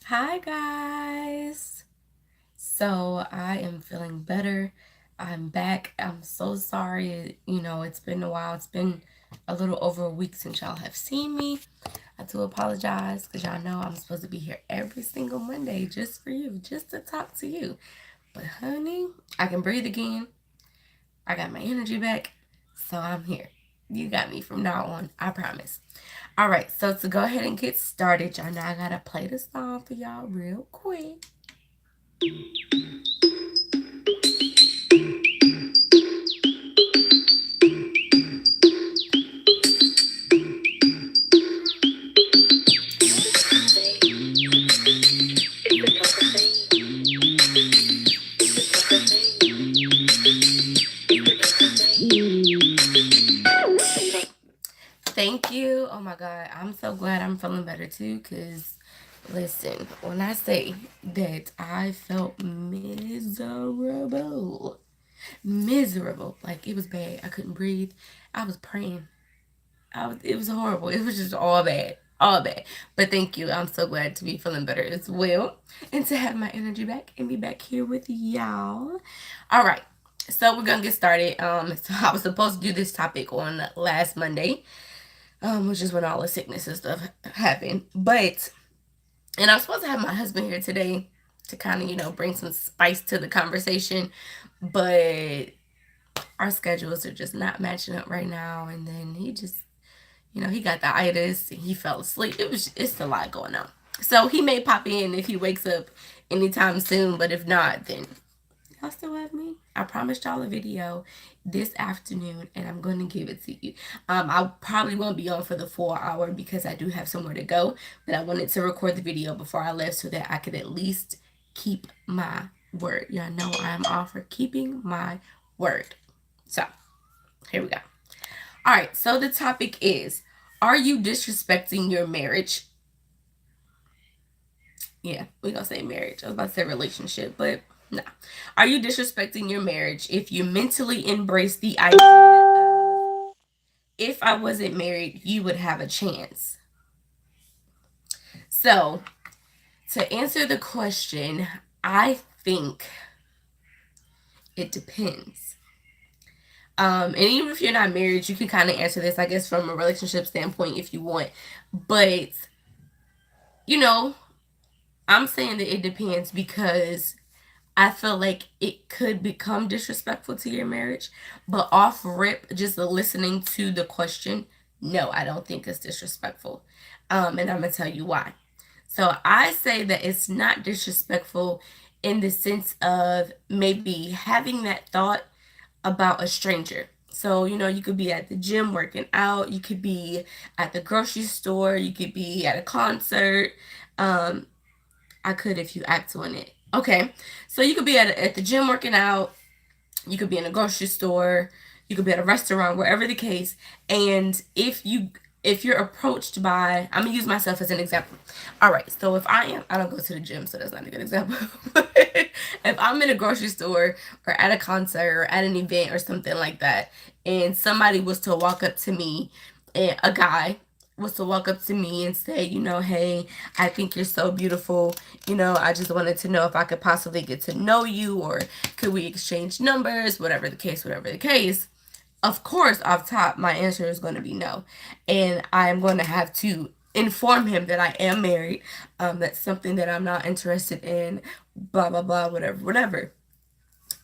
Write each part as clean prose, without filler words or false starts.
Hi guys. So I am feeling better. I'm back. I'm so sorry. It's been a while. It's been a little over a week since y'all have seen me. I do apologize because y'all know I'm supposed to be here every single Monday just for you, just to talk to you. But honey, I can breathe again. I got my energy back. So I'm here. You got me from now on. I promise. All right, so to go ahead and get started, y'all know I gotta play the song for y'all real quick. Thank you. Oh my God, I'm so glad I'm feeling better too. Cause listen, when I say that I felt miserable, like it was bad. I couldn't breathe. I was praying. It was horrible. It was just all bad. All bad. But thank you. I'm so glad to be feeling better as well. And to have my energy back and be back here with y'all. All right. So we're gonna get started. So I was supposed to do this topic on last Monday, which is when all the sickness and stuff happened. And I was supposed to have my husband here today to kind of, bring some spice to the conversation. But our schedules are just not matching up right now. And then he got the itis and he fell asleep. It's a lot going on. So he may pop in if he wakes up anytime soon, but if not, then y'all still have me. I promised y'all a video this afternoon and I'm going to give it to you. I probably won't be on for the full hour because I do have somewhere to go, but I wanted to record the video before I left so that I could at least keep my word. Y'all know I am all for keeping my word. So here we go. All right, so the topic is, are you disrespecting your marriage? Yeah, we're going to say marriage. I was about to say relationship, but no. Are you disrespecting your marriage if you mentally embrace the idea of, if I wasn't married, you would have a chance? So, to answer the question, I think it depends. And even if you're not married, you can kind of answer this, I guess, from a relationship standpoint if you want. But, you know, I'm saying that it depends because I feel like it could become disrespectful to your marriage. But off rip, just listening to the question, no, I don't think it's disrespectful. And I'm going to tell you why. So I say that it's not disrespectful in the sense of maybe having that thought about a stranger. So, you could be at the gym working out, you could be at the grocery store, you could be at a concert. Um, I could if you act on it. Okay. So you could be at the gym working out, you could be in a grocery store, you could be at a restaurant, wherever the case. And if you're approached by, I'm gonna use myself as an example. All right, so if I don't go to the gym, so that's not a good example. If I'm in a grocery store or at a concert or at an event or something like that, and somebody was to walk up to me, and a guy was to walk up to me and say, hey, I think you're so beautiful. I just wanted to know if I could possibly get to know you, or could we exchange numbers, whatever the case, whatever the case. Of course, off top, my answer is going to be no. And I'm going to have to inform him that I am married. That's something that I'm not interested in, blah, blah, blah, whatever, whatever.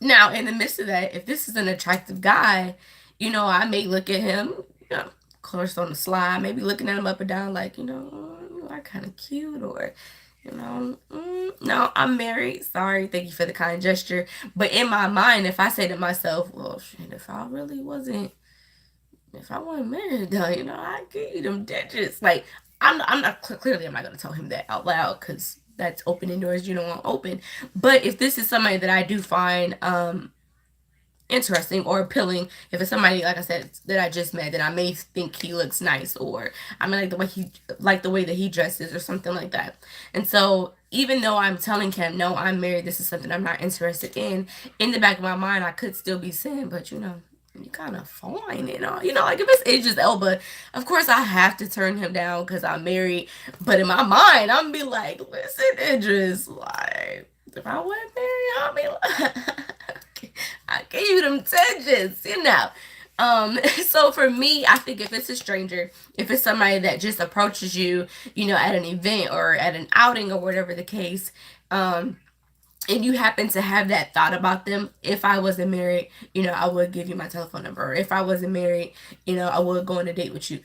Now, in the midst of that, if this is an attractive guy, I may look at him, of course, on the slide, maybe looking at him up and down, like, you are kind of cute, or, no, I'm married. Sorry, thank you for the kind gesture. But in my mind, if I say to myself, well, shit, if I wasn't married, though, I'd give you them digits. Like, I'm not, clearly, I'm not going to tell him that out loud because that's opening doors you don't want open. But if this is somebody that I do find, interesting or appealing, if it's somebody, like I said, that I just met, that I may think he looks nice, or I mean like the way that he dresses or something like that. And so even though I'm telling him, no, I'm married, this is something I'm not interested in the back of my mind I could still be saying, but you kind of fine and all. You know, like if it's Idris Elba, of course I have to turn him down because I'm married. But in my mind, I'm gonna be like, listen, Idris, like if I wasn't married, I'll be like, I gave you them tangents, you know. So for me, I think if it's a stranger, if it's somebody that just approaches you, you know, at an event or at an outing or whatever the case, and you happen to have that thought about them, if I wasn't married, you know, I would give you my telephone number. Or if I wasn't married, you know, I would go on a date with you.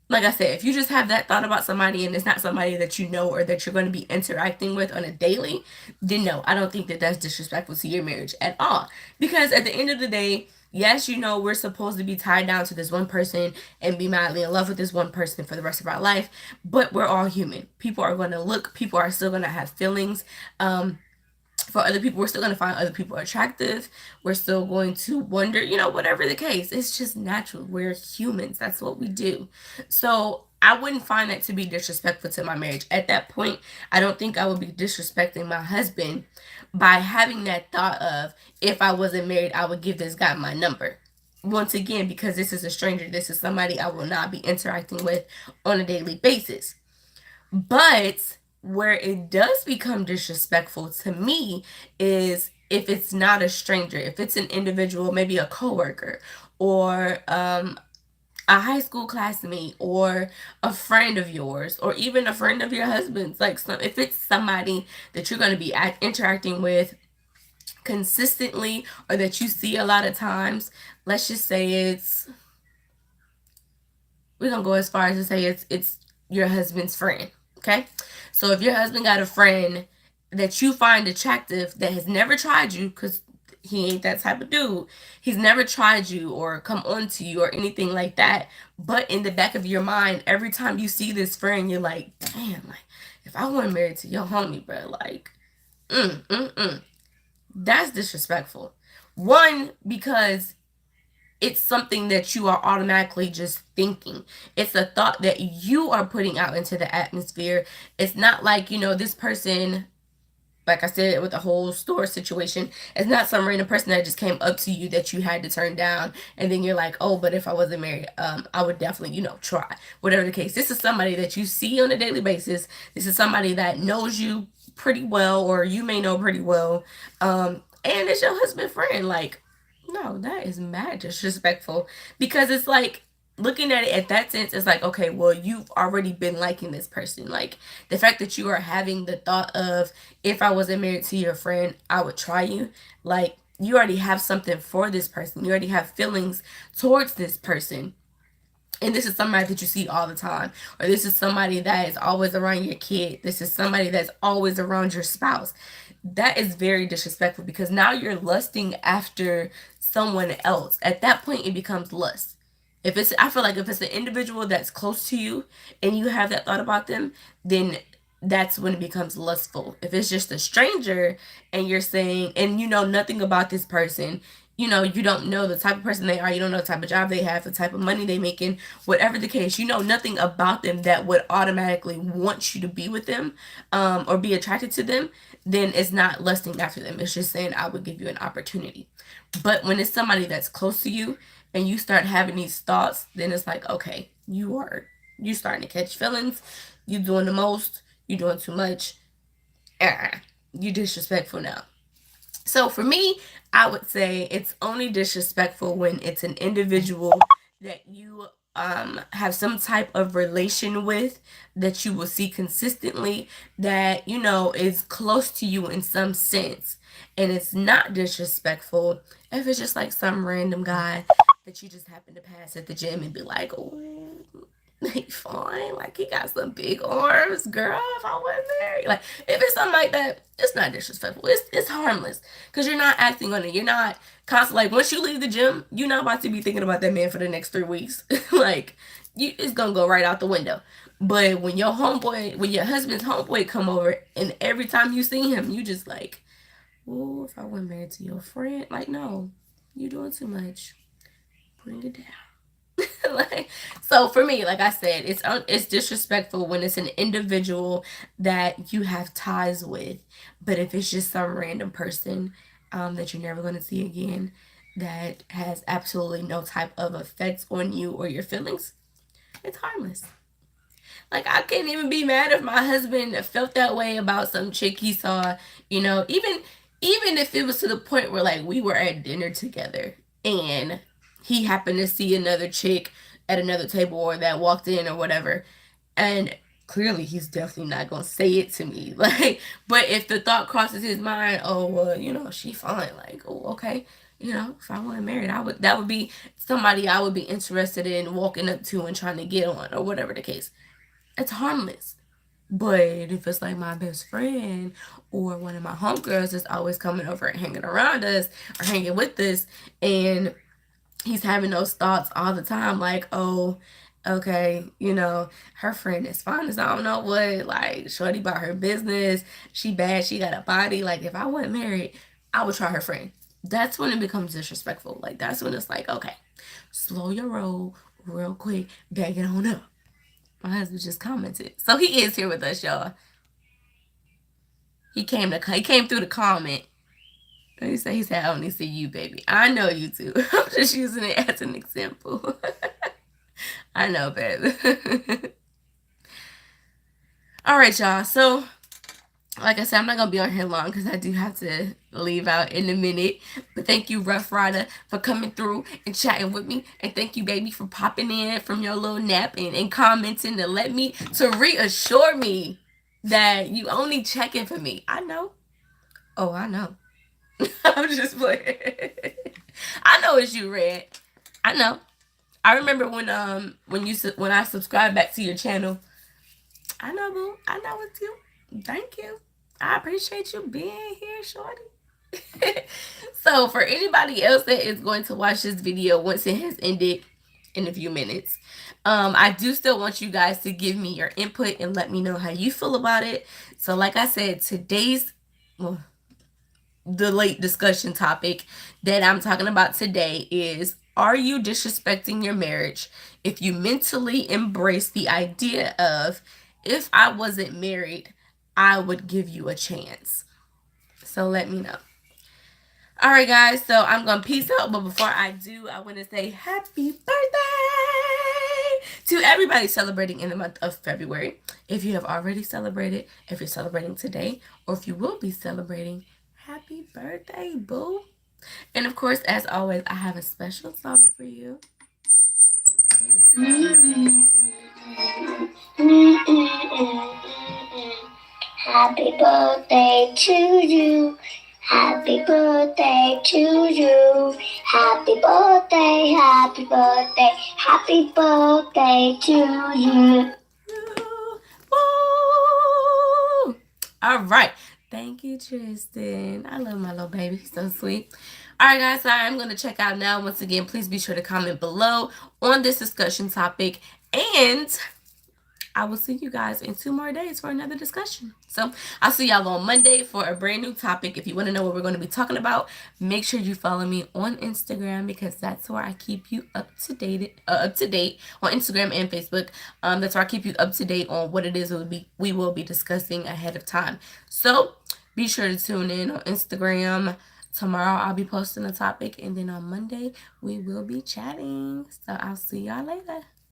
Like I said, if you just have that thought about somebody and it's not somebody that you know or that you're going to be interacting with on a daily, then no, I don't think that that's disrespectful to your marriage at all. Because at the end of the day, yes, you know, we're supposed to be tied down to this one person and be madly in love with this one person for the rest of our life, but we're all human. People are going to look, people are still going to have feelings. For other people, we're still going to find other people attractive. We're still going to wonder, you know, whatever the case. It's just natural. We're humans. That's what we do. So I wouldn't find that to be disrespectful to my marriage. At that point, I don't think I would be disrespecting my husband by having that thought of, if I wasn't married, I would give this guy my number. Once again, because this is a stranger, this is somebody I will not be interacting with on a daily basis. But where it does become disrespectful to me is if it's not a stranger, if it's an individual, maybe a coworker or a high school classmate or a friend of yours or even a friend of your husband's. Like if it's somebody that you're going to be interacting with consistently or that you see a lot of times, let's just say we're gonna go as far as to say it's your husband's friend. Okay, so if your husband got a friend that you find attractive that has never tried you, because he ain't that type of dude, he's never tried you or come on to you or anything like that, but in the back of your mind, every time you see this friend, you're like, damn, like if I weren't married to your homie, bro, like that's disrespectful. One, because it's something that you are automatically just thinking. It's a thought that you are putting out into the atmosphere. It's not like, you know, this person, like I said, with the whole store situation, it's not some random person that just came up to you that you had to turn down. And then you're like, oh, but if I wasn't married, I would definitely, you know, try. Whatever the case. This is somebody that you see on a daily basis. This is somebody that knows you pretty well, or you may know pretty well. And it's your husband friend. Like, no, that is mad disrespectful because it's like looking at it at that sense, it's like, okay, well, you've already been liking this person. Like the fact that you are having the thought of, if I wasn't married to your friend, I would try you. Like you already have something for this person. You already have feelings towards this person. And this is somebody that you see all the time, or this is somebody that is always around your kid, this is somebody that's always around your spouse. That is very disrespectful because now you're lusting after someone else. At that point it becomes lust. If it's, I feel like if it's an individual that's close to you and you have that thought about them, then that's when it becomes lustful. If it's just a stranger and you're saying, and you know nothing about this person, you know, you don't know the type of person they are, you don't know the type of job they have, the type of money they making, whatever the case, you know nothing about them that would automatically want you to be with them, or be attracted to them, then it's not lusting after them. It's just saying, I would give you an opportunity. But when it's somebody that's close to you and you start having these thoughts, then it's like, okay, you starting to catch feelings, you doing the most, you doing too much, you disrespectful now. So for me, I would say it's only disrespectful when it's an individual that you have some type of relation with, that you will see consistently, that you know is close to you in some sense. And it's not disrespectful if it's just like some random guy that you just happen to pass at the gym and be like, oh, he fine. Like he got some big arms, girl. If I wasn't married, like if it's something like that, it's not disrespectful. It's harmless because you're not acting on it. You're not constantly like once you leave the gym, you're not about to be thinking about that man for the next 3 weeks. Like it's gonna go right out the window. But when your homeboy, when your husband's homeboy come over, and every time you see him, you just like, oh, if I wasn't married to your friend, like no, you doing too much. Bring it down. Like, so for me, like I said, it's disrespectful when it's an individual that you have ties with. But if it's just some random person that you're never going to see again, that has absolutely no type of effects on you or your feelings, it's harmless. Like, I can't even be mad if my husband felt that way about some chick he saw, even if it was to the point where like we were at dinner together and he happened to see another chick at another table or that walked in or whatever. And clearly he's definitely not gonna say it to me. Like, but if the thought crosses his mind, oh well, she fine, like, oh, okay. If I wasn't married, that would be somebody I would be interested in walking up to and trying to get on or whatever the case. It's harmless. But if it's like my best friend or one of my homegirls that's always coming over and hanging around us or hanging with us, and he's having those thoughts all the time, like, oh, okay, her friend is fine as I don't know what, like, shorty about her business, she bad, she got a body. Like, if I wasn't married, I would try her friend. That's when it becomes disrespectful. Like, that's when it's like, okay, slow your roll real quick, back it on up. My husband just commented. So he is here with us, y'all. He came through the comment. He said, I only see you, baby. I know you too. I'm just using it as an example. I know, baby. All right, y'all. So, like I said, I'm not going to be on here long because I do have to leave out in a minute. But thank you, Rough Rider, for coming through and chatting with me. And thank you, baby, for popping in from your little nap and commenting to reassure me that you only checking for me. I know. Oh, I know. I'm just playing. I know it's you, Red. I know. I remember when I subscribed back to your channel. I know, boo. I know it's you. Thank you. I appreciate you being here, shorty. So for anybody else that is going to watch this video once it has ended in a few minutes, I do still want you guys to give me your input and let me know how you feel about it. So like I said, the late discussion topic that I'm talking about today is, are you disrespecting your marriage if you mentally embrace the idea of, if I wasn't married, I would give you a chance? So let me know. All right, guys, so I'm going to peace out. But before I do, I want to say happy birthday to everybody celebrating in the month of February. If you have already celebrated, if you're celebrating today, or if you will be celebrating, happy birthday, boo. And of course, as always, I have a special song for you. Happy birthday to you. Happy birthday to you. Happy birthday, happy birthday, happy birthday to you. Woo! All right. Thank you, Tristan. I love my little baby. He's so sweet. All right, guys. So I'm going to check out now. Once again, please be sure to comment below on this discussion topic. And I will see you guys in 2 more days for another discussion. So I'll see y'all on Monday for a brand new topic. If you want to know what we're going to be talking about, make sure you follow me on Instagram, because that's where I keep you up to date on Instagram and Facebook. That's where I keep you up to date on what it is we will be discussing ahead of time. So be sure to tune in on Instagram. Tomorrow I'll be posting a topic, and then on Monday we will be chatting. So I'll see y'all later.